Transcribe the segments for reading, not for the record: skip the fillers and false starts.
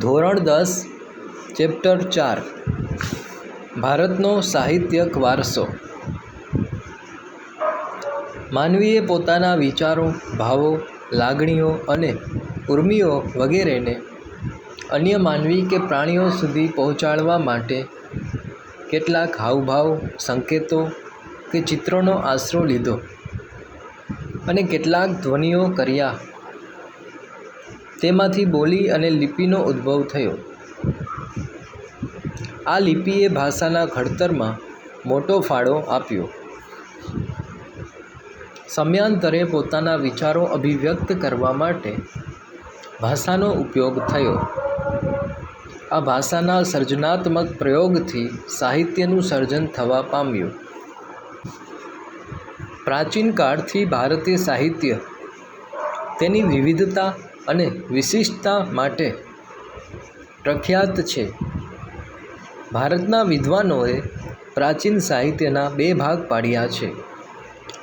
ધોરણ 10 ચેપ્ટર 4 ભારતનો સાહિત્યિક વારસો. માનવીએ પોતાના વિચારો, ભાવો, લાગણીઓ અને ઉર્મિઓ વગેરેને અન્ય માનવી કે પ્રાણીઓ સુધી પહોંચાડવા માટે કેટલાક હાવભાવ, સંકેતો કે ચિત્રોનો આશરો લીધો અને કેટલાક ધ્વનિઓ કર્યા. તેમાંથી બોલી અને લિપિનો ઉદ્ભવ થયો. આ લિપિએ ભાષાના ઘડતરમાં મોટો ફાળો આપ્યો. સમયાંતરે પોતાના વિચારો અભિવ્યક્ત કરવા માટે ભાષાનો ઉપયોગ થયો. આ ભાષાના સર્જનાત્મક પ્રયોગથી સાહિત્યનું સર્જન થવા પામ્યું. પ્રાચીન કાળથી ભારતીય સાહિત્ય તેની વિવિધતા અને વિશિષ્ટતા માટે પ્રખ્યાત છે. ભારતના વિદ્વાનોએ પ્રાચીન સાહિત્યના 2 ભાગ પાડ્યા છે: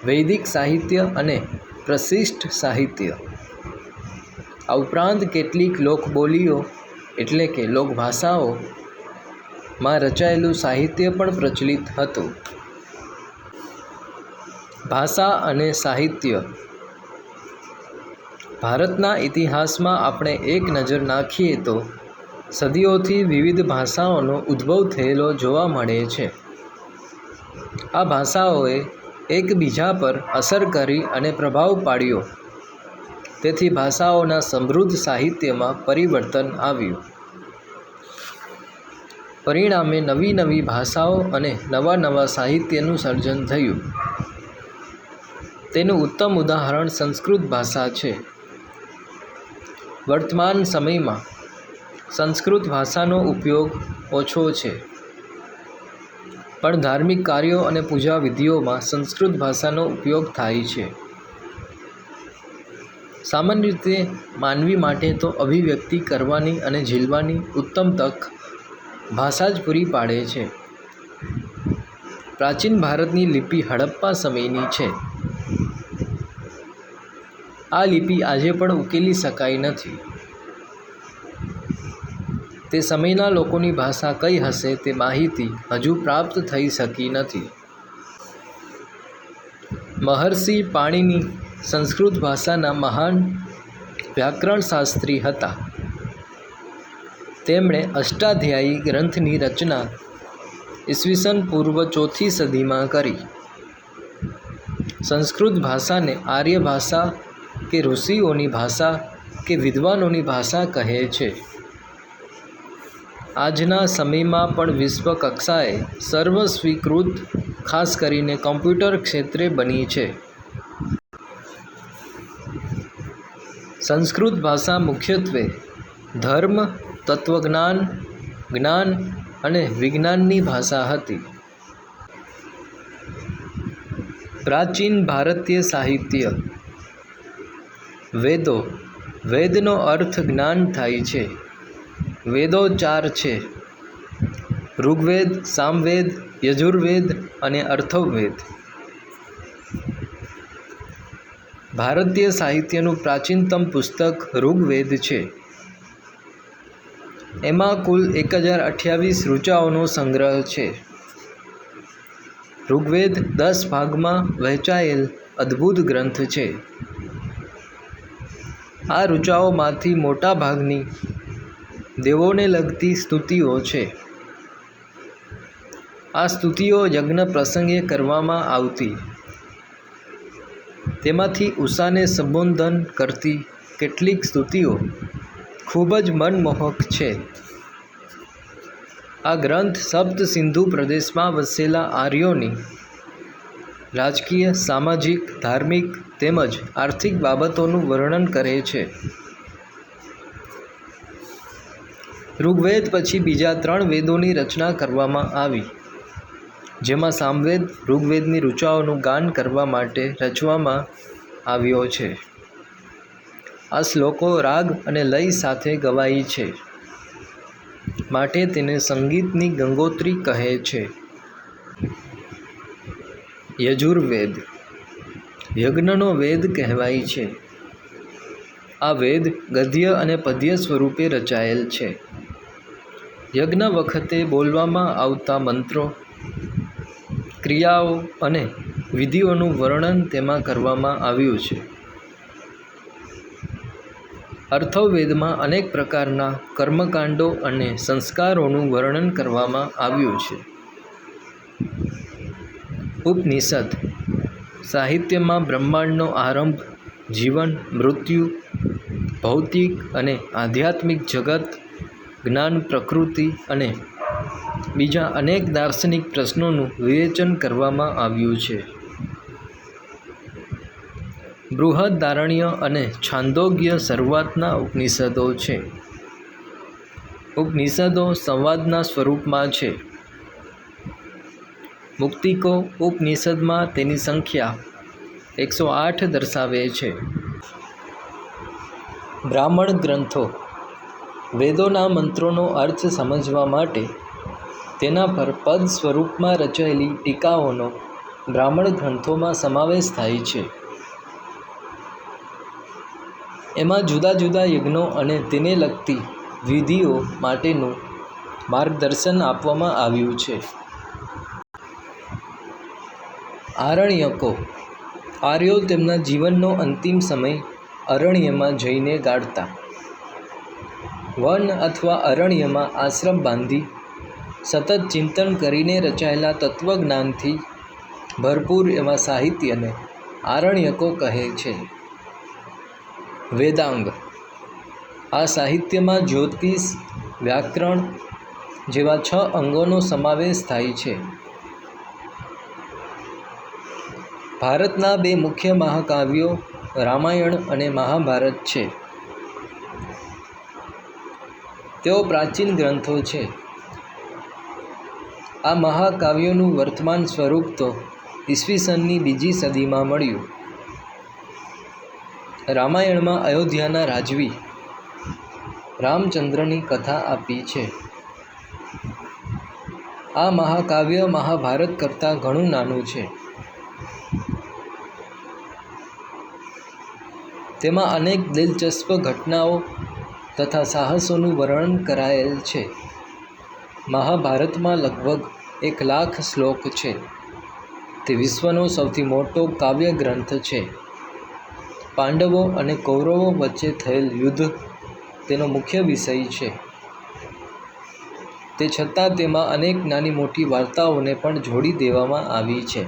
વૈદિક સાહિત્ય અને પ્રશિષ્ટ સાહિત્ય. આ ઉપરાંત કેટલીક લોકબોલીઓ એટલે કે લોકભાષાઓમાં રચાયેલું સાહિત્ય પણ પ્રચલિત હતું. ભાષા અને સાહિત્ય. ભારતના ઇતિહાસમાં આપણે એક નજર નાખીએ તો સદીઓથી વિવિધ ભાષાઓનો ઉદ્ભવ થયેલો જોવા મળે છે. આ ભાષાઓએ એકબીજા પર અસર કરી અને પ્રભાવ પાડ્યો. તેથી ભાષાઓના સમૃદ્ધ સાહિત્યમાં પરિવર્તન આવ્યું. પરિણામે નવી નવી ભાષાઓ અને નવા નવા સાહિત્યનું સર્જન થયું. તેનું ઉત્તમ ઉદાહરણ સંસ્કૃત ભાષા છે. વર્તમાન સમયમાં સંસ્કૃત ભાષાનો ઉપયોગ ઓછો છે, પણ ધાર્મિક કાર્યો અને પૂજા વિધિઓમાં સંસ્કૃત ભાષાનો ઉપયોગ થાય છે. સામાન્ય રીતે માનવી માટે તો અભિવ્યક્તિ કરવાની અને ઝીલવાની ઉત્તમ તક ભાષા જ પૂરી પાડે છે. પ્રાચીન ભારતની લિપિ હડપ્પા સમયની છે. આ લિપિ આજે પણ ઉકેલી શકાઈ નથી. તે સમયના લોકોની ભાષા કઈ હશે તે માહિતી હજુ પ્રાપ્ત થઈ શકી નથી. મહર્ષિ પાણિની સંસ્કૃત ભાષાના મહાન વ્યાકરણશાસ્ત્રી હતા. તેમણે અષ્ટાધ્યાયી ગ્રંથની રચના ઈસવીસન પૂર્વ 4th સદીમાં કરી. સંસ્કૃત ભાષાને આર્ય ભાષા કે ઋષિઓની ભાષા કે વિદ્વાનોની ભાષા કહે છે. આજના સમયમાં પણ વિશ્વ કક્ષાએ સર્વસ્વીકૃત, ખાસ કરીને કોમ્પ્યુટર ક્ષેત્રે બની છે. સંસ્કૃત ભાષા મુખ્યત્વે ધર્મ, તત્વજ્ઞાન, જ્ઞાન અને વિજ્ઞાનની ભાષા હતી. પ્રાચીન ભારતીય સાહિત્ય. વેદો. વેદનો અર્થ જ્ઞાન થાય છે. વેદો 4 છે: ઋગ્વેદ, સામવેદ, યજુર્વેદ અને અથર્વવેદ. ભારતીય સાહિત્યનું પ્રાચીનતમ પુસ્તક ઋગ્વેદ છે. એમાં કુલ 1028 ઋચાઓનો સંગ્રહ છે. ઋગ્વેદ 10 ભાગમાં વહેંચાયેલ અદ્ભુત ગ્રંથ છે. આ ઋચાઓમાંથી મોટા ભાગની દેવોને લગતી સ્તુતિઓ છે. આ સ્તુતિઓ યજ્ઞ પ્રસંગે કરવામાં આવતી. તેમાંથી ઉષાને સંબોધન કરતી કેટલીક સ્તુતિઓ ખૂબ જ મનમોહક છે. આ ગ્રંથ સપ્ત સિંધુ પ્રદેશમાં વસેલા આર્યોની રાજકીય, સામાજિક, ધાર્મિક તેમજ આર્થિક બાબતોનું વર્ણન કરે છે. ઋગ્વેદ પછી બીજા 3 વેદોની રચના કરવામાં આવી, જેમાં સામવેદ ઋગ્વેદની ઋચાઓનું ગાન કરવા માટે રચવામાં આવ્યો છે. આ શ્લોકો રાગ અને લય સાથે ગવાય છે, માટે તેને સંગીતની ગંગોત્રી કહે છે. યજુર્વેદ યજ્ઞનો વેદ કહેવાય છે. આ વેદ ગદ્ય અને પદ્ય સ્વરૂપે રચાયેલ છે. યજ્ઞ વખતે બોલવામાં આવતા મંત્રો, ક્રિયાઓ અને વિધિઓનું વર્ણન તેમાં કરવામાં આવ્યું છે. અથર્વવેદમાં અનેક પ્રકારના કર્મકાંડો અને સંસ્કારોનું વર્ણન કરવામાં આવ્યું છે. ઉપનિષદ સાહિત્યમાં બ્રહ્માંડનો આરંભ, જીવન, મૃત્યુ, ભૌતિક અને આધ્યાત્મિક જગત, જ્ઞાન, પ્રકૃતિ અને બીજા અનેક દાર્શનિક પ્રશ્નોનું વિવેચન કરવામાં આવ્યું છે. બૃહદારણ્ય અને છાંદોગ્ય શરૂઆતના ઉપનિષદો છે. ઉપનિષદો સંવાદના સ્વરૂપમાં છે. મુક્તિકો ઉપનિષદમાં તેની સંખ્યા 108 દર્શાવે છે. બ્રાહ્મણ ગ્રંથો વેદોના મંત્રોનો અર્થ સમજવા માટે તેના પર પદ સ્વરૂપમાં રચાયેલી ટીકાઓનો બ્રાહ્મણ ગ્રંથોમાં સમાવેશ થાય છે. એમાં જુદા જુદા યજ્ઞો અને તેને લગતી વિધિઓ માટેનું માર્ગદર્શન આપવામાં આવ્યું છે. આરણ્યકો આર્યો તેમના જીવનનો અંતિમ સમય અરણ્યમાં જઈને ગાળતા. વન અથવા અરણ્યમાં આશ્રમ બાંધી સતત ચિંતન કરીને રચાયેલા તત્વજ્ઞાનથી ભરપૂર એવા સાહિત્યને આરણ્યકો કહે છે. વેદાંગ આ સાહિત્યમાં જ્યોતિષ, વ્યાકરણ જેવા 6 અંગોનો સમાવેશ થાય છે. ભારતના 2 મુખ્ય મહાકાવ્યો રામાયણ અને મહાભારત છે. તેઓ પ્રાચીન ગ્રંથો છે. આ મહાકાવ્યોનું વર્તમાન સ્વરૂપ તો ઈસવીસનની 2જી સદીમાં મળ્યું. રામાયણમાં અયોધ્યાના રાજવી રામચંદ્રની કથા આપી છે. આ મહાકાવ્ય મહાભારત કરતાં ઘણું નાનું છે. તેમાં અનેક દિલચસ્પ ઘટનાઓ તથા સાહસોનું વર્ણન કરાયેલ છે. મહાભારતમાં લગભગ 1,00,000 શ્લોક છે. તે વિશ્વનો સૌથી મોટો કાવ્ય ગ્રંથ છે. પાંડવો અને કૌરવો વચ્ચે થયેલ યુદ્ધ તેનો મુખ્ય વિષય છે. તે છતાં તેમાં અનેક નાની મોટી વાર્તાઓને પણ જોડી દેવામાં આવી છે.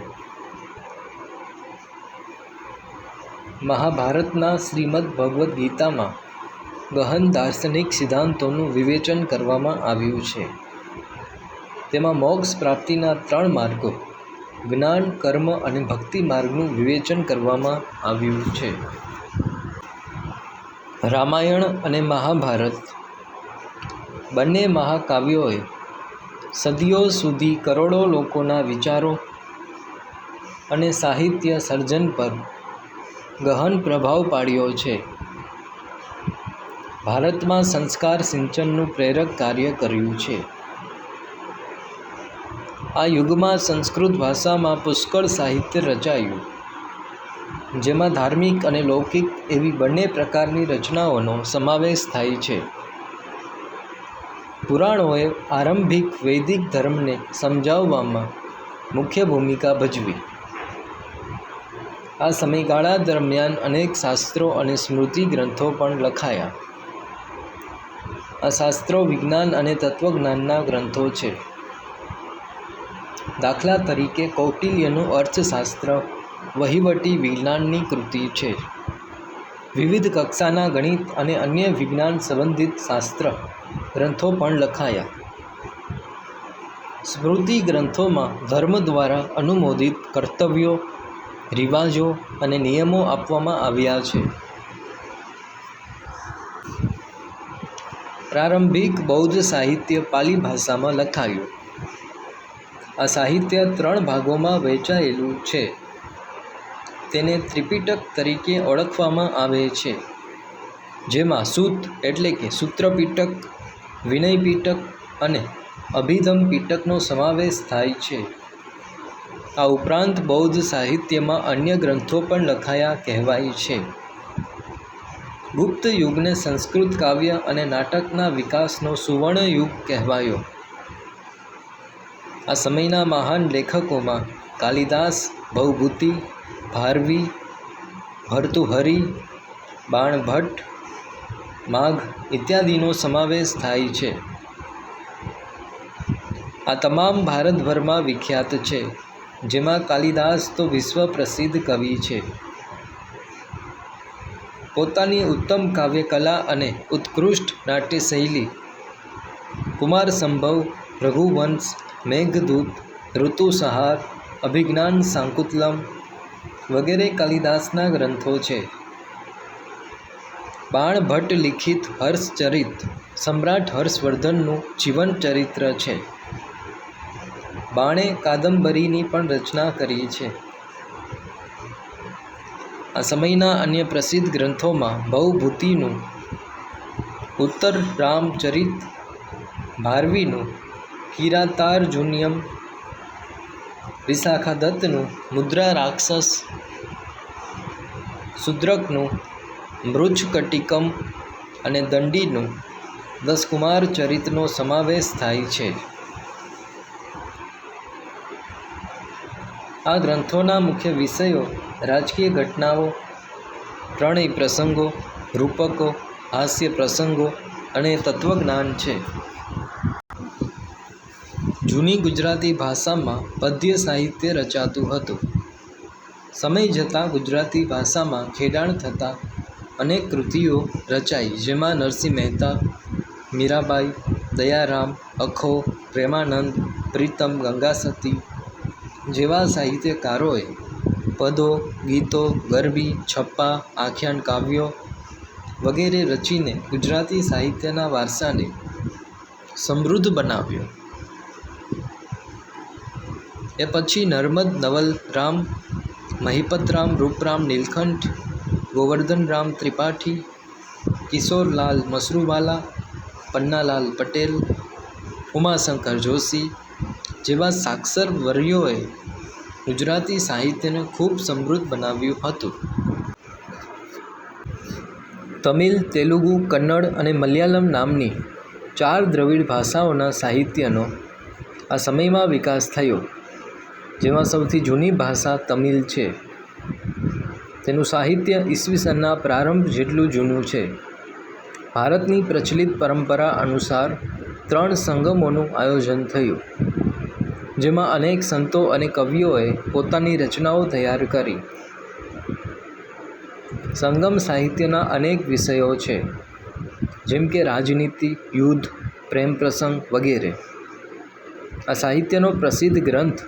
મહાભારતના શ્રીમદ્ ભગવદ્ ગીતામાં ગહન દાર્શનિક સિદ્ધાંતોનું વિવેચન કરવામાં આવ્યું છે. તેમાં મોક્ષ પ્રાપ્તિના 3 માર્ગો જ્ઞાન, કર્મ અને ભક્તિ માર્ગનું વિવેચન કરવામાં આવ્યું છે. રામાયણ અને મહાભારત બંને મહાકાવ્યોએ સદીઓ સુધી કરોડો લોકોના વિચારો અને સાહિત્ય સર્જન પર ગહન પ્રભાવ પાડ્યો છે. ભારતમાં સંસ્કાર સિંચનનું પ્રેરક કાર્ય કર્યું છે. આ યુગમાં સંસ્કૃત ભાષામાં પુષ્કળ સાહિત્ય રચાયું, જેમાં ધાર્મિક અને લૌકિક એવી બંને પ્રકારની રચનાઓનો સમાવેશ થાય છે. પુરાણોએ આરંભિક વૈદિક ધર્મને સમજાવવામાં મુખ્ય ભૂમિકા ભજવી. આ સમયગાળા દરમિયાન અનેક શાસ્ત્રો અને સ્મૃતિ ગ્રંથો પણ લખાયા. આ શાસ્ત્રો વિજ્ઞાન અને તત્વજ્ઞાનના ગ્રંથો છે. દાખલા તરીકે કૌટિલ્યનું અર્થશાસ્ત્ર વહીવટી વિજ્ઞાનની કૃતિ છે. વિવિધ કક્ષાના ગણિત અને અન્ય વિજ્ઞાન સંબંધિત શાસ્ત્ર ગ્રંથો પણ લખાયા. સ્મૃતિ ગ્રંથોમાં ધર્મ દ્વારા અનુમોદિત કર્તવ્યો, રિવાજો અને નિયમો આપવામાં આવ્યા છે. પ્રારંભિક બૌદ્ધ સાહિત્ય પાલી ભાષામાં લખાયું. આ સાહિત્ય 3 ભાગોમાં વહેંચાયેલું છે. તેને ત્રિપિટક તરીકે ઓળખવામાં આવે છે, જેમાં સૂત એટલે કે સૂત્ર પિટક, વિનય પિટક અને અભિધમ પિટકનો સમાવેશ થાય છે. આ ઉપરાંત બૌદ્ધ સાહિત્યમાં અન્ય ગ્રંથો પણ લખાયા કહેવાય છે. ગુપ્ત યુગને સંસ્કૃત કાવ્ય અને નાટકના વિકાસનો સુવર્ણ યુગ કહેવાયો. આ સમયના મહાન લેખકોમાં કાલિદાસ, ભવભૂતિ, ભારવી, ભર્તૃહરિ, બાણભટ્ટ, માઘ ઇત્યાદિનો સમાવેશ થાય છે. આ તમામ ભારતભરમાં વિખ્યાત છે, જેમાં કાલિદાસ તો વિશ્વ પ્રસિદ્ધ કવિ છે. પોતાની ઉત્તમ કાવ્યકલા અને ઉત્કૃષ્ટ નાટ્યશૈલી કુમારસંભવ, રઘુવંશ, મેઘદૂત, ઋતુસંહાર, અભિજ્ઞાન શાકુંતલમ વગેરે કાલિદાસના ગ્રંથો છે. બાણભટ્ટ લિખિત હર્ષચરિત સમ્રાટ હર્ષવર્ધનનું જીવન ચરિત્ર છે. બાણે કાદંબરીની પણ રચના કરી છે. આ સમયના અન્ય પ્રસિદ્ધ ગ્રંથોમાં ભવભૂતિનું ઉત્તરરામચરિત, ભારવીનું કિરાતાર્જુનીયમ, વિશાખાદત્તનું મુદ્રા રાક્ષસ, શુદ્રકનું મૃચ્છકટિકમ અને દંડીનું દશકુમાર ચરિતનો સમાવેશ થાય છે. આ ગ્રંથોના મુખ્ય વિષયો રાજકીય ઘટનાઓ, પ્રણય પ્રસંગો, રૂપકો, હાસ્ય પ્રસંગો અને તત્વજ્ઞાન છે. જૂની ગુજરાતી ભાષામાં પદ્ય સાહિત્ય રચાતું હતું. સમય જતાં ગુજરાતી ભાષામાં ખેડાણ થતાં અનેક કૃતિઓ રચાઈ, જેમાં નરસિંહ મહેતા, મીરાબાઈ, દયારામ, અખો, પ્રેમાનંદ, પ્રીતમ, ગંગાસતી જેવા સાહિત્યકારોએ પદો, ગીતો, ગરબી, છપ્પા, આખ્યાન કાવ્યો વગેરે રચીને ગુજરાતી સાહિત્યના વારસાને સમૃદ્ધ બનાવ્યો. એ પછી નર્મદ નવલરામ, મહિપતરામ, રૂપરામ નીલકંઠ, ગોવર્ધનરામ ત્રિપાઠી, કિશોરલાલ મસરૂવાલા, પન્નાલાલ પટેલ, ઉમાશંકર જોશી જેવા સાક્ષર વર્યોએ ગુજરાતી સાહિત્યને ખૂબ સમૃદ્ધ બનાવ્યું હતું. તમિલ, તેલુગુ, કન્નડ અને મલયાલમ નામની 4 દ્રવિડ ભાષાઓના સાહિત્યનો આ સમયમાં વિકાસ થયો, જેમાં સૌથી જૂની ભાષા તમિલ છે. તેનું સાહિત્ય ઈસવીસનના પ્રારંભ જેટલું જૂનું છે. ભારતની પ્રચલિત પરંપરા અનુસાર 3 સંગમોનું આયોજન થયું, જેમાં અનેક સંતો અને કવિઓએ પોતાની રચનાઓ તૈયાર કરી. સંગમ સાહિત્યના અનેક વિષયો છે, જેમ કે રાજનીતિ, યુદ્ધ, પ્રેમ પ્રસંગ વગેરે. આ સાહિત્યનો પ્રસિદ્ધ ગ્રંથ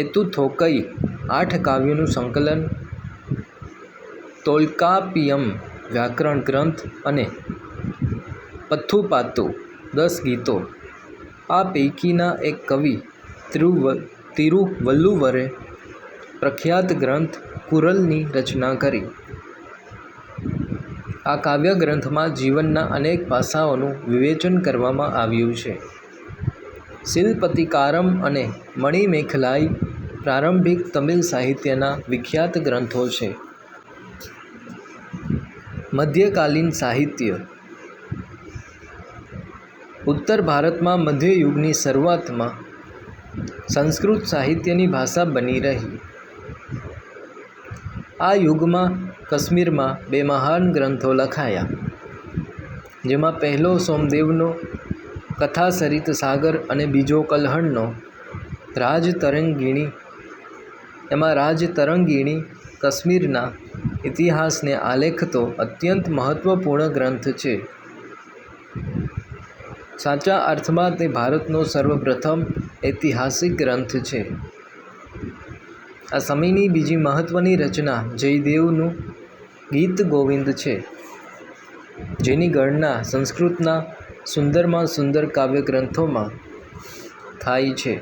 એતુથોકઈ 8 કાવ્યોનું સંકલન, તોલ્કાપિયમ વ્યાકરણ ગ્રંથ અને પથ્થુપાત્તુ 10 ગીતો. આ પૈકીના એક કવિ તિરુવલ્લુવરે પ્રખ્યાત ગ્રંથ કુરલની રચના કરી. આ કાવ્ય ગ્રંથમાં જીવનના અનેક પાસાઓનું વિવેચન કરવામાં આવ્યું છે. શિલપતિકારમ અને મણિમેખલાઈ પ્રારંભિક તમિલ સાહિત્યના વિખ્યાત ગ્રંથો છે. મધ્યકાલીન સાહિત્ય. ઉત્તર ભારતમાં મધ્યયુગની શરૂઆતમાં સંસ્કૃત સાહિત્યની ભાષા બની રહી. આ યુગમાં કાશ્મીરમાં 2 મહાન ગ્રંથો લખાયા, જેમાં પહેલો સોમદેવનો કથાસરિત સાગર અને બીજો કલ્હણનો રાજતરંગિણી. એમાં રાજતરંગિણી કાશ્મીરના ઇતિહાસને આલેખતો અત્યંત મહત્ત્વપૂર્ણ ગ્રંથ છે. સાચા અર્થમાં તે ભારતનો સર્વપ્રથમ ઐતિહાસિક ગ્રંથ છે. આ સમયની બીજી મહત્ત્વની રચના જયદેવનું ગીત ગોવિંદ છે, જેની ગણના સંસ્કૃતના સુંદરમાં સુંદર કાવ્ય ગ્રંથોમાં થાય છે.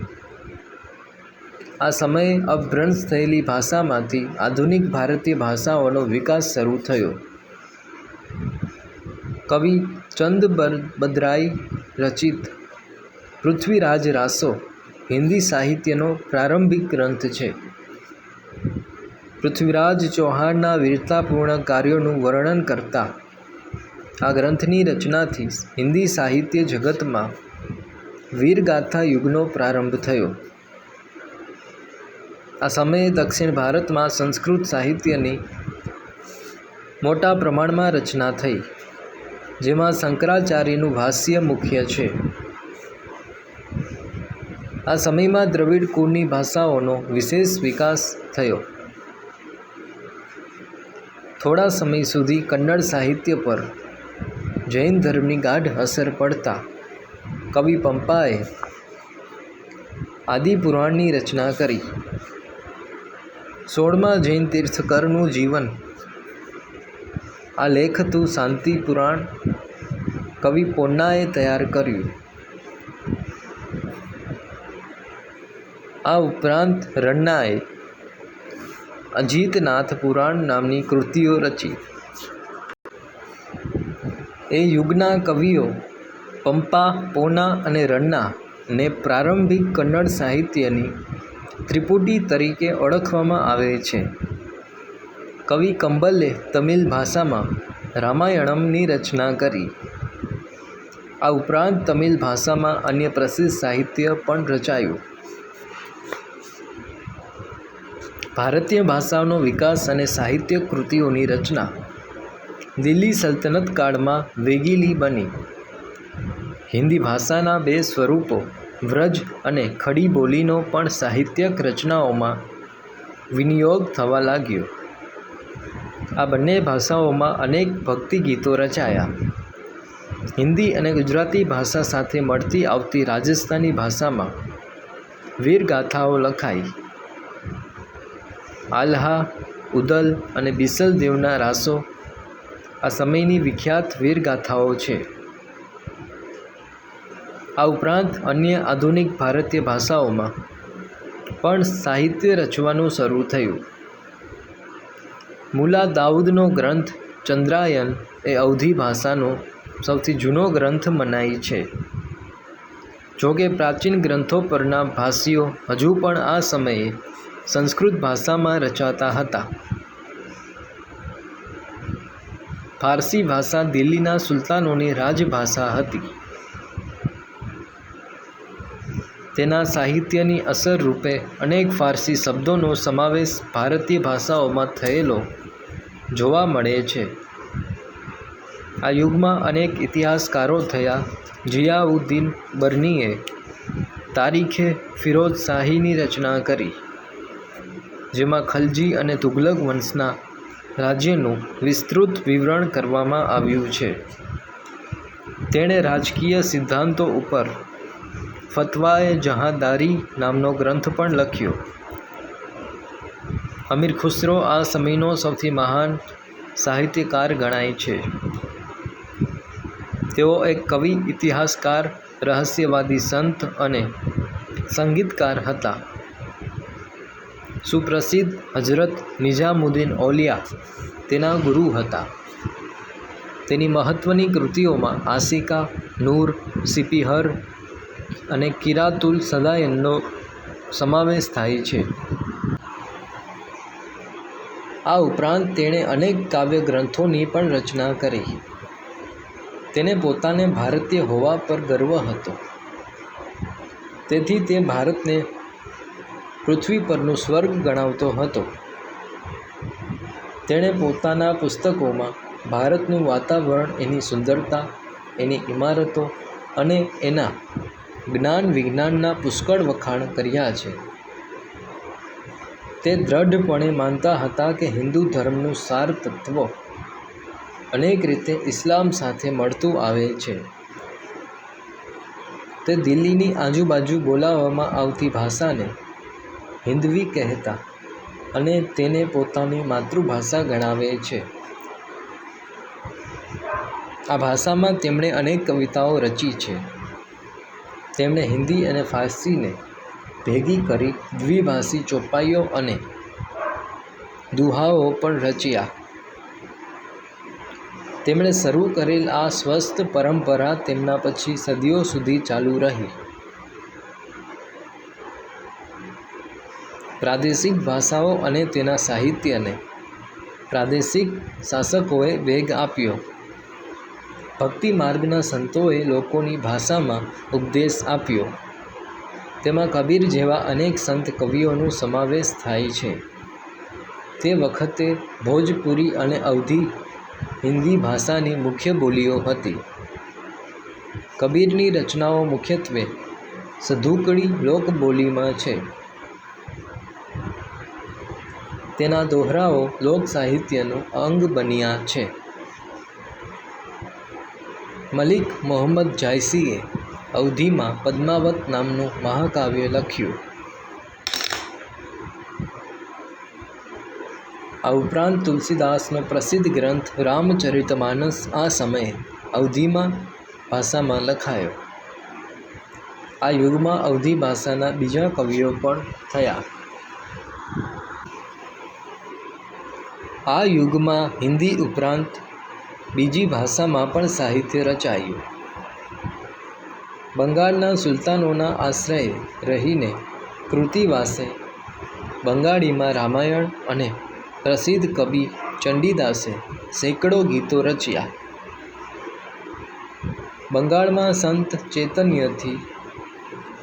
આ સમયે અપભ્રંશ થયેલી ભાષામાંથી આધુનિક ભારતીય ભાષાઓનો વિકાસ શરૂ થયો. કવિ ચંદબરબદ્રાઈ રચિત પૃથ્વીરાજ રાસો હિન્દી સાહિત્યનો પ્રારંભિક ગ્રંથ છે. પૃથ્વીરાજ ચૌહાણના વીરતાપૂર્ણ કાર્યોનું વર્ણન કરતા આ ગ્રંથની રચનાથી હિન્દી સાહિત્ય જગતમાં વીરગાથા યુગનો પ્રારંભ થયો. આ સમયે દક્ષિણ ભારતમાં સંસ્કૃત સાહિત્યની મોટા પ્રમાણમાં રચના થઈ, જેમાં શંકરાચાર્યનું ભાષ્ય મુખ્ય છે. આ સમયમાં દ્રવિડ કુળની ભાષાઓનો વિશેષ વિકાસ થયો. થોડા સમય સુધી કન્નડ સાહિત્ય પર જૈન ધર્મની ગાઢ અસર પડતા કવિ પંપાએ આદિપુરાણની રચના કરી. 16મા જૈન તીર્થકરનું જીવન આલેખતું શાંતિ પુરાણ કવિ પોન્નાએ તૈયાર કર્યું. આ ઉપરાંત રન્નાએ અજીતનાથ પુરાણ નામની કૃતિઓ રચી. એ યુગના કવિઓ પંપા, પોના અને રન્ના ને પ્રારંભિક કન્નડ સાહિત્યની ત્રિપુટી તરીકે ઓળખવામાં આવે છે. કવિ કંબલે તમિલ ભાષામાં રામાયણમની રચના કરી. આ ઉપરાંત તમિલ ભાષામાં અન્ય પ્રસિદ્ધ સાહિત્ય પણ રચાયું. ભારતીય ભાષાઓનો વિકાસ અને સાહિત્ય કૃતિઓની રચના દિલ્હી સલ્તનત કાળમાં વેગીલી બની. હિન્દી ભાષાના 2 સ્વરૂપો વ્રજ અને ખડી બોલીનો પણ સાહિત્યક રચનાઓમાં વિનિયોગ થવા લાગ્યો. આ બંને ભાષાઓમાં અનેક ભક્તિ ગીતો રચાયા. હિન્દી અને ગુજરાતી ભાષા સાથે મળતી આવતી રાજસ્થાની ભાષામાં વીરગાથાઓ લખાઈ. આલ્હા, ઉદલ અને બિસલ દેવના રાસો આ સમયની વિખ્યાત વીરગાથાઓ છે. આ ઉપરાંત અન્ય આધુનિક ભારતીય ભાષાઓમાં પણ સાહિત્ય રચવાનું શરૂ થયું. મુલા દાઉદનો ગ્રંથ ચંદ્રાયન એ અવધી ભાષાનો સૌથી જૂનો ગ્રંથ મનાય છે. જોકે પ્રાચીન ગ્રંથો પરના ભાષ્યો હજુ પણ આ સમયે સંસ્કૃત ભાષામાં રચાતા હતા. ફારસી ભાષા દિલ્હીના સુલતાનોની રાજભાષા હતી. તેના સાહિત્યની અસર રૂપે અનેક ફારસી શબ્દોનો સમાવેશ ભારતીય ભાષાઓમાં થયેલો જોવા મળે છે. આ યુગમાં અનેક ઇતિહાસકારો થયા. જિયાઉદ્દીન બર્નીએ તારીખે ફિરોઝ શાહીની રચના કરી, જેમાં ખલજી અને તુગલક વંશના રાજ્યનું વિસ્તૃત વિવરણ કરવામાં આવ્યું છે. તેણે રાજકીય સિદ્ધાંતો ઉપર ફતવાએ જહાંદારી નામનો ગ્રંથ પણ લખ્યો. અમીર ખુસરો આ સમયનો સૌથી મહાન સાહિત્યકાર ગણાય છે. તેઓ એક કવિ, ઇતિહાસકાર, રહસ્યવાદી, સંત અને સંગીતકાર હતા. સુપ્રસિદ્ધ હજરત નિઝામુદ્દીન ઔલિયા તેના ગુરુ હતા. તેની મહત્ત્વની કૃતિઓમાં આશિકા, નૂર, સિપિહર અને કિરાતુલ સદાયનનો સમાવેશ થાય છે. આ ઉપરાંત તેણે અનેક કાવ્ય ગ્રંથોની પણ રચના કરી. તેને પોતાને ભારતીય હોવા પર ગર્વ હતો. તેથી તે ભારતને પૃથ્વી પરનું સ્વર્ગ ગણાવતો હતો. તેણે પોતાના પુસ્તકોમાં ભારતનું વાતાવરણ, એની સુંદરતા, એની ઇમારતો અને એના જ્ઞાન વિજ્ઞાનના પુષ્કળ વખાણ કર્યા છે. તે દ્રઢપણે માનતા હતા કે હિન્દુ ધર્મનું સાર તત્વ અનેક રીતે ઇસ્લામ સાથે મળતું આવે છે. તે દિલ્હીની આજુબાજુ બોલાવવામાં આવતી ભાષાને હિન્દવી કહેતા અને તેને પોતાની માતૃભાષા ગણાવે છે. આ ભાષામાં તેમણે અનેક કવિતાઓ રચી છે. તેમણે હિન્દી અને ફારસીને ભેગી કરી દ્વિભાષી ચોપાઈઓ અને દુહાઓ પણ રચ્યા. તેમણે શરૂ કરેલ આ સ્વસ્થ પરંપરા તેમના પછી સદીઓ સુધી ચાલુ રહી. પ્રાદેશિક ભાષાઓ અને તેના સાહિત્યને પ્રાદેશિક શાસકોએ વેગ આપ્યો. ભક્તિ માર્ગના સંતોએ લોકોની ભાષામાં ઉપદેશ આપ્યો. તેમાં કબીર જેવા અનેક સંત કવિઓનો સમાવેશ થાય છે. તે વખતે ભોજપુરી અને અવધી હિન્દી ભાષાની મુખ્ય બોલીઓ હતી. કબીરની રચનાઓ મુખ્યત્વે સધુકડી લોકબોલીમાં છે. તેના દોહરાઓ લોક સાહિત્યનું અંગ બન્યા છે. મલિક મોહમ્મદ જાયસીએ અવધીમાં પદ્માવત નામનું મહાકાવ્ય લખ્યું. આ ઉપરાંત તુલસીદાસનો પ્રસિદ્ધ ગ્રંથ રામચરિતમાનસ આ સમયે અવધીમાં ભાષામાં લખાયો. આ યુગમાં અવધી ભાષાના બીજા કવિઓ પણ થયા. આ યુગમાં હિન્દી ઉપરાંત બીજી ભાષામાં પણ સાહિત્ય રચાયું. બંગાળના સુલતાનોના આશ્રયે રહીને કૃતિવાસે બંગાળીમાં રામાયણ અને પ્રસિદ્ધ કવિ ચંડીદાસે સેંકડો ગીતો રચ્યા. બંગાળમાં સંત ચૈતન્યથી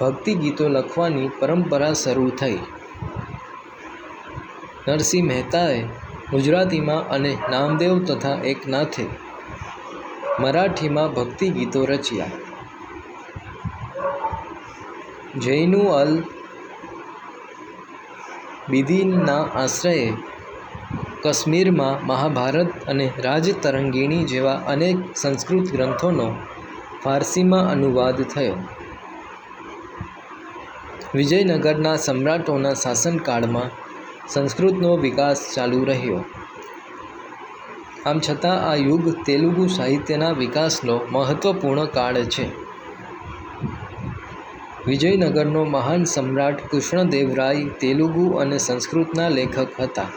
ભક્તિ ગીતો લખવાની પરંપરા શરૂ થઈ. નરસિંહ મહેતાએ ગુજરાતીમાં અને નામદેવ તથા એકનાથે મરાઠીમાં ભક્તિ ગીતો રચ્યા. જૈનુઅલ બિદીનના આશ્રયે કાશ્મીરમાં મહાભારત અને રાજતરંગીણી જેવા અનેક સંસ્કૃત ગ્રંથોનો ફારસીમાં અનુવાદ થયો. વિજયનગરના સમ્રાટોના શાસનકાળમાં સંસ્કૃતનો વિકાસ ચાલુ રહ્યો. આમ છતાં આ યુગ તેલુગુ સાહિત્યના વિકાસનો મહત્વપૂર્ણ કાળ છે. વિજયનગરનો મહાન સમ્રાટ કૃષ્ણદેવરાય તેલુગુ અને સંસ્કૃતના લેખક હતા.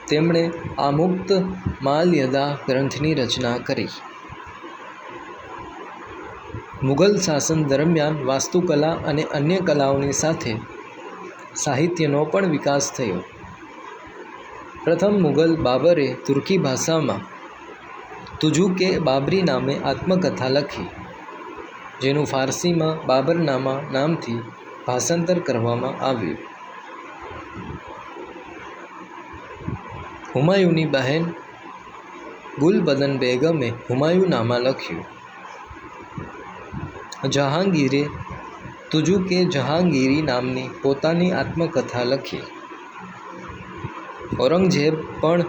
તેમણે આમુક્ત માલ્યદા ગ્રંથની રચના કરી. મુઘલ શાસન દરમિયાન વાસ્તુકલા અને અન્ય કલાઓની સાથે સાહિત્યનો પણ વિકાસ થયો. પ્રથમ મુઘલ બાબરે તુર્કી ભાષામાં તુજુકે બાબરી નામે આત્મકથા લખી, જેનું ફારસીમાં બાબરનામા નામથી ભાષાંતર કરવામાં આવ્યું. હુમાયુની બહેન ગુલબદન બેગમે હુમાયુનામા લખ્યું. જહાંગીરે તુજુકે જહાંગીરી નામની પોતાની આત્મકથા લખી. ઔરંગઝેબ પણ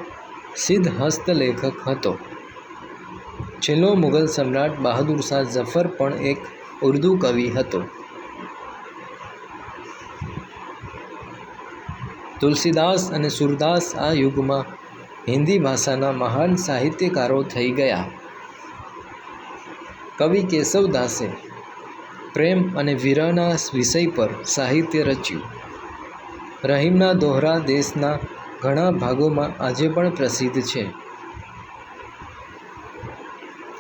સિદ્ધહસ્ત લેખક હતો. છેલ્લો મુઘલ સમ્રાટ બહાદુર શાહ ઝફર પણ એક ઉર્દૂ કવિ હતો. તુલસીદાસ અને સૂરદાસ આ યુગમાં હિન્દી ભાષાના મહાન સાહિત્યકારો થઈ ગયા. કવિ કેશવદાસે પ્રેમ અને વિરહના વિષય પર સાહિત્ય રચ્યું. રહીમના દોહરા દેશના ઘણા ભાગોમાં આજે પણ પ્રસિદ્ધ છે.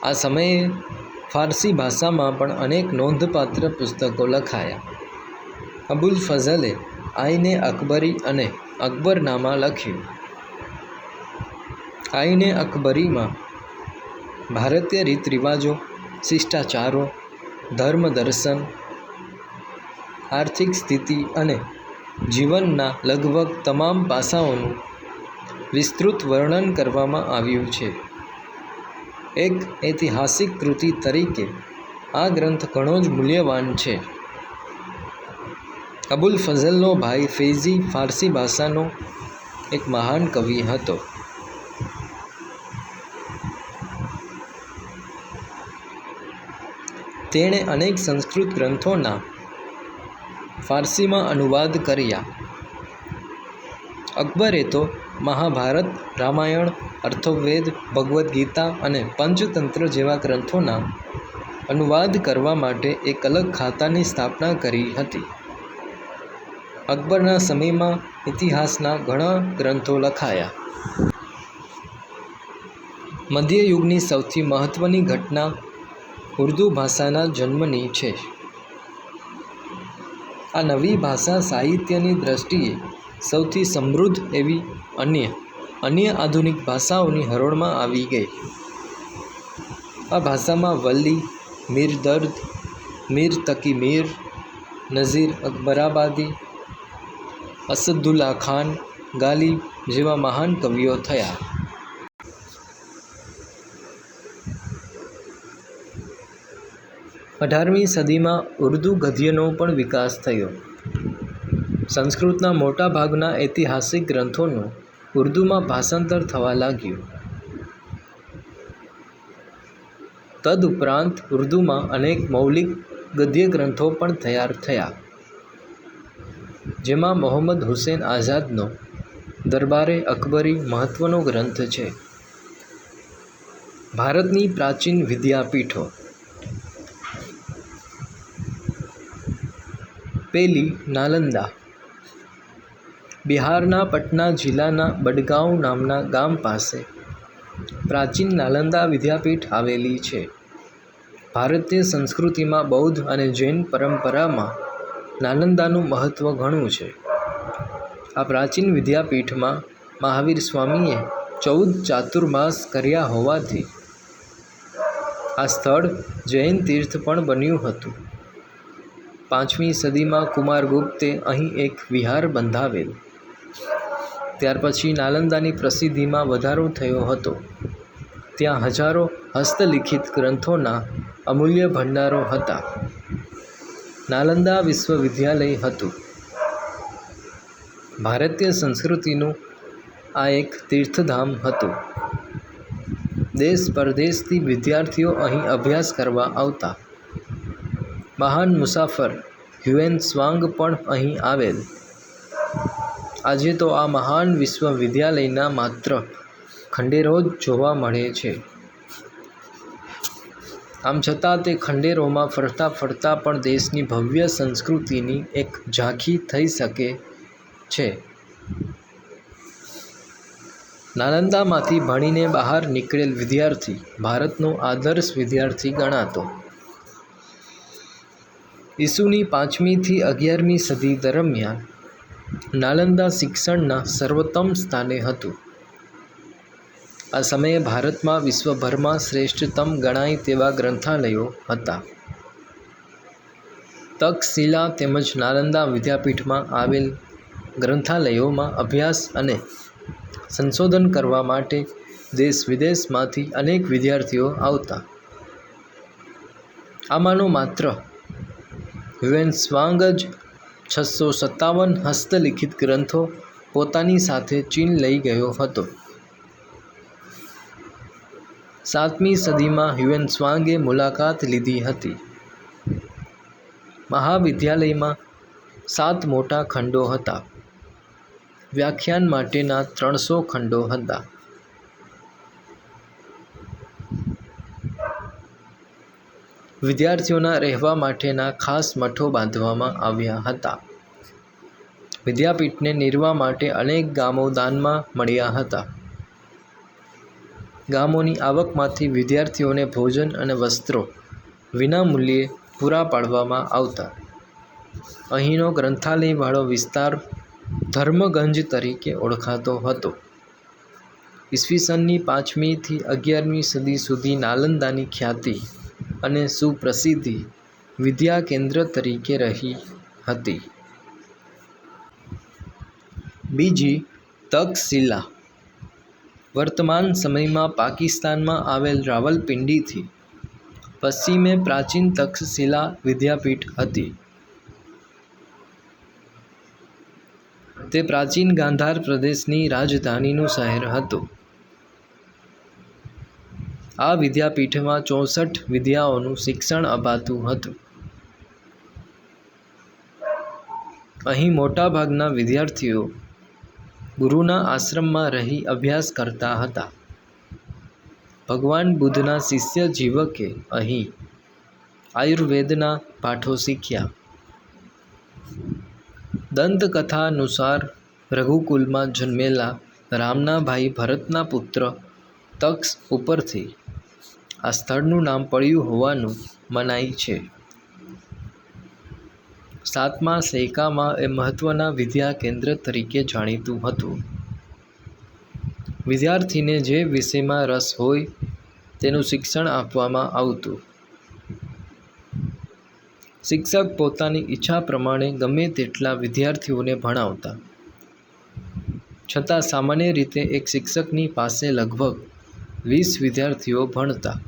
આ સમયે ફારસી ભાષામાં પણ અનેક નોંધપાત્ર પુસ્તકો લખાયા. અબુલ ફઝલે આઈને અકબરી અને અકબરનામા લખ્યું. આઈને અકબરીમાં ભારતીય રીત રિવાજો, શિષ્ટાચારો, ધર્મ દર્શન, આર્થિક સ્થિતિ અને જીવનના લગભગ તમામ પાસાઓનું વિસ્તૃત વર્ણન કરવામાં આવ્યું છે. એક ઐતિહાસિક કૃતિ તરીકે આ ગ્રંથ ઘણો જ મૂલ્યવાન છે. અબુલ ફઝલનો ભાઈ ફૈઝી ફારસી ભાષાનો એક મહાન કવિ હતો. તેણે અનેક સંસ્કૃત ગ્રંથોના ફારસીમાં અનુવાદ કર્યા. અકબરે તો મહાભારત, રામાયણ, અથર્વવેદ, ભગવદ્ ગીતા અને પંચતંત્ર જેવા ગ્રંથોના અનુવાદ કરવા માટે એક અલગ ખાતાની સ્થાપના કરી હતી. અકબરના સમયમાં ઇતિહાસના ઘણા ગ્રંથો લખાયા. મધ્યયુગની સૌથી મહત્ત્વની ઘટના ઉર્દૂ ભાષાના જન્મની છે. આ નવી ભાષા સાહિત્યની દ્રષ્ટિએ સૌથી સમૃદ્ધ એવી અન્ય આધુનિક ભાષાઓની હરોળમાં આવી ગઈ. આ ભાષામાં વલી, મીર દર્દ, મીર તકી મીર, નઝીર અકબરાબાદી, અસદુલ્લા ખાન ગાલિબ જેવા મહાન કવિઓ થયા. 18મી સદીમાં ઉર્દૂ ગદ્યનો પણ વિકાસ થયો. સંસ્કૃતના મોટા ભાગના ઐતિહાસિક ગ્રંથોનું ઉર્દૂમાં ભાષાંતર થવા લાગ્યું. તદુપરાંત ઉર્દૂમાં અનેક મૌલિક ગદ્ય ગ્રંથો પણ તૈયાર થયા, જેમાં મોહમ્મદ હુસેન આઝાદનો દરબારે અકબરી મહત્વનો ગ્રંથ છે. ભારતની પ્રાચીન વિદ્યાપીઠો. પહેલી, નાલંદા. બિહારના પટના જિલ્લાના બડગાંવ નામના ગામ પાસે પ્રાચીન નાલંદા વિદ્યાપીઠ આવેલી છે. ભારતીય સંસ્કૃતિમાં બૌદ્ધ અને જૈન પરંપરામાં નાલંદાનું મહત્ત્વ ઘણું છે. આ પ્રાચીન વિદ્યાપીઠમાં મહાવીર સ્વામીએ 14 ચાતુર્માસ કર્યા હોવાથી આ સ્થળ જૈન તીર્થ પણ બન્યું હતું. 5મી સદીમાં કુમારગુપ્તે અહીં એક વિહાર બંધાવેલ. ત્યાર પછી નાલંદાની પ્રસિદ્ધિમાં વધારો થયો હતો. ત્યાં હજારો હસ્તલિખિત ગ્રંથોના અમૂલ્ય ભંડારો હતા. નાલંદા વિશ્વવિદ્યાલય હતું. ભારતીય સંસ્કૃતિનું આ એક તીર્થધામ હતું. દેશ પરદેશથી વિદ્યાર્થીઓ અહીં અભ્યાસ કરવા આવતા. મહાન મુસાફર હ્યુએન ત્સાંગ પણ અહીં આવેલ. આજે તો આ મહાન વિશ્વવિદ્યાલયના માત્ર ખંડેરો જ જોવા મળે છે. આમ છતાં તે ખંડેરોમાં ફરતા ફરતા પણ દેશની ભવ્ય સંસ્કૃતિની એક ઝાંખી થઈ શકે છે. નાલંદામાંથી ભણીને બહાર નીકળેલ વિદ્યાર્થી ભારતનો આદર્શ વિદ્યાર્થી ગણાતો. ઈસુની 5મી થી 11મી સદી દરમિયાન નાલંદા શિક્ષણના સર્વોત્તમ સ્થાને હતું. આ સમયે ભારતમાં વિશ્વભરમાં શ્રેષ્ઠતમ ગણાય તેવા ગ્રંથાલયો હતા. તક્ષશિલા તેમજ નાલંદા વિદ્યાપીઠમાં આવેલ ગ્રંથાલયોમાં અભ્યાસ અને સંશોધન કરવા માટે દેશ વિદેશમાંથી અનેક વિદ્યાર્થીઓ આવતા. આમાંનો માત્ર હ્યુએન ત્સાંગ જ 657 હસ્તલિખિત ગ્રંથો પોતાની સાથે ચીન લઈ ગયો હતો. 7મી સદીમાં હ્યુએન ત્સાંગે મુલાકાત લીધી હતી. મહાવિદ્યાલયમાં 7 મોટા ખંડો હતા. વ્યાખ્યાન માટેના 300 ખંડો હતા. વિદ્યાર્થીઓના રહેવા માટેના ખાસ મઠો બાંધવામાં આવ્યા હતા. વિદ્યાપીઠને નિર્વાહ માટે અનેક ગામો દાનમાં મળ્યા હતા. ગામોની આવકમાંથી વિદ્યાર્થીઓને ભોજન અને વસ્ત્રો વિનામૂલ્યે પૂરા પાડવામાં આવતા. અહીંનો ગ્રંથાલયવાળો વિસ્તાર ધર્મગંજ તરીકે ઓળખાતો હતો. ઈસવીસનની 5મી થી 11મી સદી સુધી નાલંદાની ખ્યાતિ અને સુપ્રસિદ્ધિ વિદ્યા કેન્દ્ર તરીકે રહી હતી. બીજી, તક્ષશિલા. વર્તમાન સમયમાં પાકિસ્તાનમાં આવેલ રાવલપિંડીથી પશ્ચિમે પ્રાચીન તક્ષશિલા વિદ્યાપીઠ હતી. તે પ્રાચીન ગાંધાર પ્રદેશની રાજધાનીનું શહેર હતું. આ વિદ્યાપીઠમાં 64 વિદ્યાઓનું શિક્ષણ અપાતું હતું. અહીં મોટાભાગના વિદ્યાર્થીઓ ગુરુના આશ્રમમાં રહી અભ્યાસ કરતા હતા. ભગવાન બુદ્ધના શિષ્ય જીવકે અહીં આયુર્વેદના પાઠો શીખ્યા. દંતકથાનુસાર રઘુકુલમાં જન્મેલા રામના ભાઈ ભરતના પુત્ર તક્ષ ઉપરથી આ સ્થળનું નામ પડ્યું હોવાનું મનાય છે. સાતમા સૈકામાં એ મહત્ત્વના વિદ્યા કેન્દ્ર તરીકે જાણીતું હતું. વિદ્યાર્થીને જે વિષયમાં રસ હોય તેનું શિક્ષણ આપવામાં આવતું. શિક્ષક પોતાની ઈચ્છા પ્રમાણે ગમે તેટલા વિદ્યાર્થીઓને ભણાવતા. છતાં સામાન્ય રીતે એક શિક્ષકની પાસે લગભગ 20 વિદ્યાર્થીઓ ભણતા.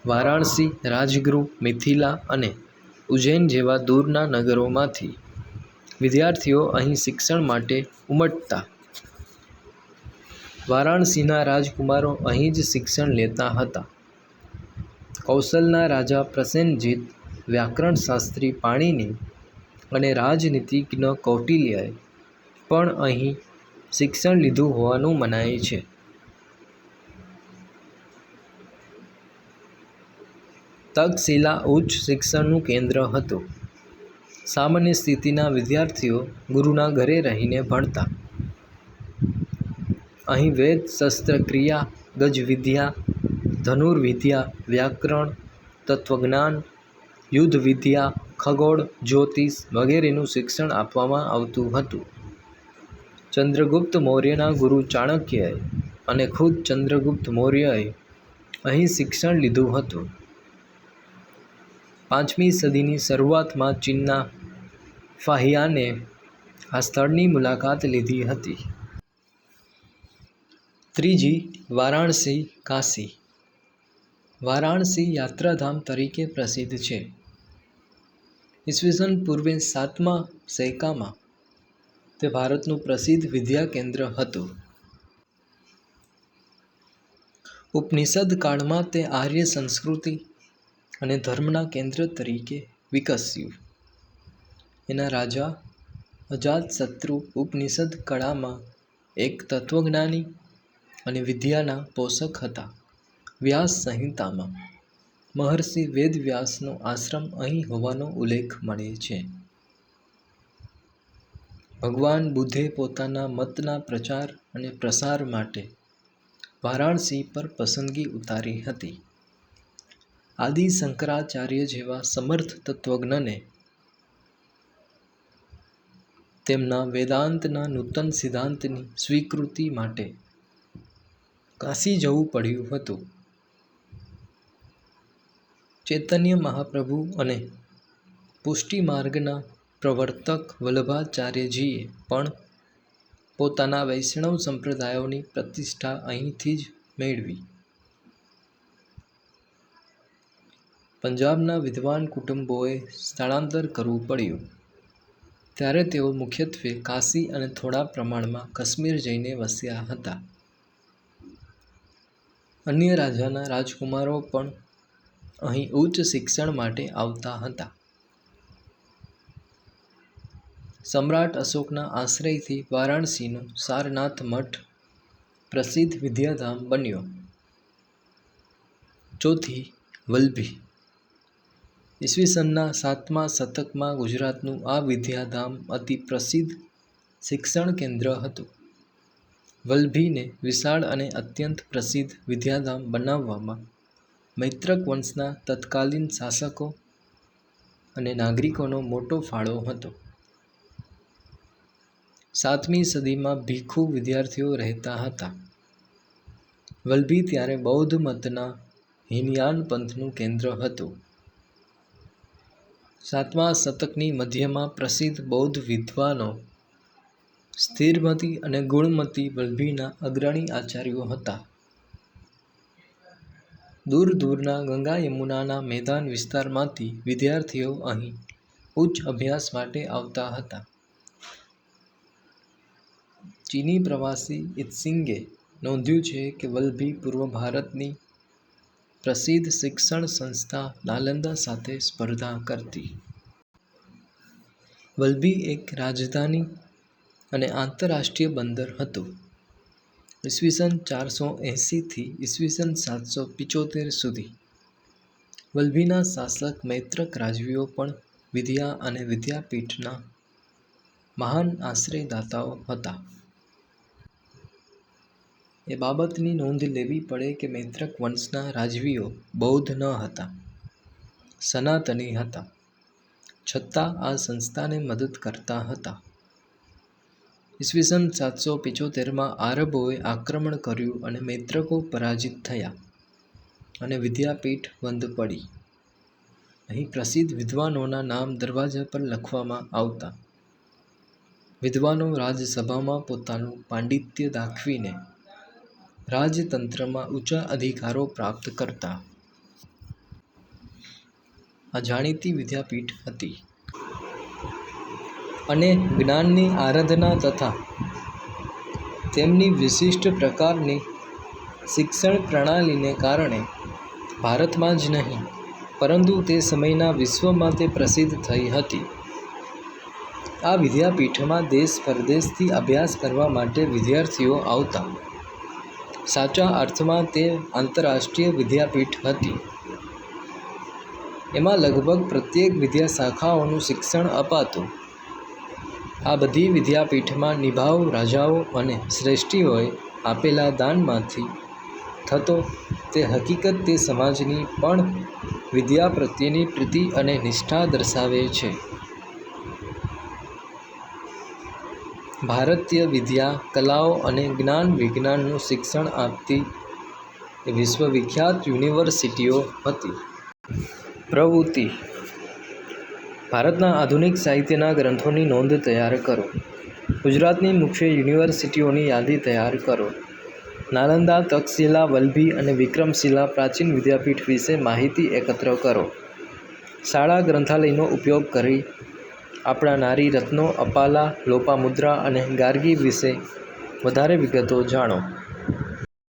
વારાણસી, રાજગૃહ, મિથિલા અને ઉજ્જૈન જેવા દૂરના નગરોમાંથી વિદ્યાર્થીઓ અહીં શિક્ષણ માટે ઉમટતા. વારાણસીના રાજકુમારો અહીં જ શિક્ષણ લેતા હતા. કૌશલના રાજા પ્રસેનજીત, વ્યાકરણશાસ્ત્રી પાણિનિ અને રાજનીતિજ્ઞ કૌટિલ્યએ પણ અહીં શિક્ષણ લીધું હોવાનું મનાય છે. તક્ષશિલા ઉચ્ચ શિક્ષણનું કેન્દ્ર હતું. સામાન્ય સ્થિતિના વિદ્યાર્થીઓ ગુરુના ઘરે રહીને ભણતા. અહીં વેદ, શસ્ત્રક્રિયા, ગજવિદ્યા, ધનુર્વિદ્યા, વ્યાકરણ, તત્વજ્ઞાન, યુદ્ધવિદ્યા, ખગોળ, જ્યોતિષ વગેરેનું શિક્ષણ આપવામાં આવતું હતું. ચંદ્રગુપ્ત મૌર્યના ગુરુ ચાણક્યએ અને ખુદ ચંદ્રગુપ્ત મૌર્યએ અહીં શિક્ષણ લીધું હતું. 5મી સદીની શરૂઆતમાં ચીનના ફાહિયાને આ સ્થળની મુલાકાત લીધી હતી. ત્રીજી, વારાણસી કાશી. વારાણસી યાત્રાધામ તરીકે પ્રસિદ્ધ છે. ઈસવીસન પૂર્વે 7મા સૈકામાં તે ભારતનું પ્રસિદ્ધ વિદ્યા કેન્દ્ર હતું. ઉપનિષદ કાળમાં તે આર્ય સંસ્કૃતિ અને ધર્મના કેન્દ્ર તરીકે વિકસ્યું. એના રાજા અજાતશત્રુ ઉપનિષદ કળામાં એક તત્વજ્ઞાની અને વિદ્યાના પોષક હતા. વ્યાસ સંહિતામાં મહર્ષિ વેદવ્યાસનો આશ્રમ અહીં હોવાનો ઉલ્લેખ મળે છે. ભગવાન બુદ્ધે પોતાના મતના પ્રચાર અને પ્રસાર માટે વારાણસી પર પસંદગી ઉતારી હતી. આદિ શંકરાચાર્ય જેવા સમર્થ તત્વજ્ઞને તેમના વેદાંતના નૂતન સિદ્ધાંતની સ્વીકૃતિ માટે કાશી જવું પડ્યું હતું. ચૈતન્ય મહાપ્રભુ અને પુષ્ટિમાર્ગના પ્રવર્તક વલ્લભાચાર્યજીએ પણ પોતાના વૈષ્ણવ સંપ્રદાયોની પ્રતિષ્ઠા અહીંથી જ મેળવી. પંજાબના વિદ્વાન કુટુંબોએ સ્થળાંતર કરવું પડ્યું ત્યારે તેઓ મુખ્યત્વે કાશી અને થોડા પ્રમાણમાં કાશ્મીર જઈને વસ્યા હતા. અન્ય રાજાના રાજકુમારો પણ અહીં ઉચ્ચ શિક્ષણ માટે આવતા હતા. સમ્રાટ અશોકના આશ્રયથી વારાણસીનો સારનાથ મઠ પ્રસિદ્ધ વિદ્યાધામ બન્યો. ચોથી, વલ્લભી. ઈસવીસનના 7મા શતકમાં ગુજરાતનું આ વિદ્યાધામ અતિ પ્રસિદ્ધ શિક્ષણ કેન્દ્ર હતું. વલ્લભીને વિશાળ અને અત્યંત પ્રસિદ્ધ વિદ્યાધામ બનાવવામાં મૈત્રક વંશના તત્કાલીન શાસકો અને નાગરિકોનો મોટો ફાળો હતો. 7મી સદીમાં ભિખ્ખુ વિદ્યાર્થીઓ રહેતા હતા. વલ્લભી ત્યારે બૌદ્ધ મતના હીનયાન પંથનું કેન્દ્ર હતું. 7મા શતકની મધ્યમાં પ્રસિદ્ધ બૌદ્ધ વિદ્વાનો સ્થિરમતી અને ગુણમતી વલ્લભીના અગ્રણી આચાર્યો હતા. દૂર દૂરના ગંગા યમુનાના મેદાન વિસ્તારમાંથી વિદ્યાર્થીઓ અહીં ઉચ્ચ અભ્યાસ માટે આવતા હતા. ચીની પ્રવાસી ઇત્સિંગે નોંધ્યું છે કે વલ્લભી પૂર્વ ભારતની પ્રસિદ્ધ શિક્ષણ સંસ્થા નાલંદા સાથે સ્પર્ધા કરતી. વલ્લભી એક રાજધાની અને આંતરરાષ્ટ્રીય બંદર હતું. ઈસવીસન 480 થી ઈસવીસન 775 સુધી વલ્લભીના શાસક મૈત્રક રાજવીઓ પણ વિદ્યા અને વિદ્યાપીઠના મહાન આશ્રયદાતાઓ હતા. એ બાબતની નોંધ લેવી પડે કે મૈત્રક વંશના રાજવીઓ બૌદ્ધ ન હતા, સનાતની હતા. છતાં આ સંસ્થાને મદદ કરતા હતા. ઈસવીસન 775માં આરબોએ આક્રમણ કર્યું અને મૈત્રકો પરાજિત થયા અને વિદ્યાપીઠ બંધ પડી. અહીં પ્રસિદ્ધ વિદ્વાનોના નામ દરવાજા પર લખવામાં આવતા. વિદ્વાનો રાજસભામાં પોતાનું પાંડિત્ય દાખવીને રાજતંત્રમાં ઊંચા અધિકારો પ્રાપ્ત કરતા. આ જાણીતી વિદ્યાપીઠ હતી અને જ્ઞાનની આરાધના તથા તેમની વિશિષ્ટ પ્રકારની શિક્ષણ પ્રણાલીને કારણે ભારતમાં જ નહીં પરંતુ તે સમયના વિશ્વમાં તે પ્રસિદ્ધ થઈ હતી. આ વિદ્યાપીઠમાં દેશ પરદેશથી અભ્યાસ કરવા માટે વિદ્યાર્થીઓ આવતા. સાચા અર્થમાં તે આંતરરાષ્ટ્રીય વિદ્યાપીઠ હતી. એમાં લગભગ પ્રત્યેક વિદ્યાશાખાઓનું શિક્ષણ અપાતું. આ બધી વિદ્યાપીઠમાં નિભાવ રાજાઓ અને શ્રેષ્ઠીઓએ આપેલા દાનમાંથી થતો તે હકીકત તે સમાજની પણ વિદ્યા પ્રત્યેની પ્રીતિ અને નિષ્ઠા દર્શાવે છે. ભારતીય વિદ્યા, કલાઓ અને જ્ઞાન વિજ્ઞાનનું શિક્ષણ આપતી એ વિશ્વવિખ્યાત યુનિવર્સિટીઓ હતી. પ્રવૃત્તિ: ભારતના આધુનિક સાહિત્યના ગ્રંથોની નોંધ તૈયાર કરો. ગુજરાતની મુખ્ય યુનિવર્સિટીઓની યાદી તૈયાર કરો. નાલંદા, તક્ષશિલા, વલ્લભી અને વિક્રમશિલા પ્રાચીન વિદ્યાપીઠ વિશે માહિતી એકત્ર કરો. શાળા ગ્રંથાલયનો ઉપયોગ કરી આપણા નારી રત્નો, અપાલા, લોપામુદ્રા અને ગાર્ગી વિશે વધારે વિગતો જાણો.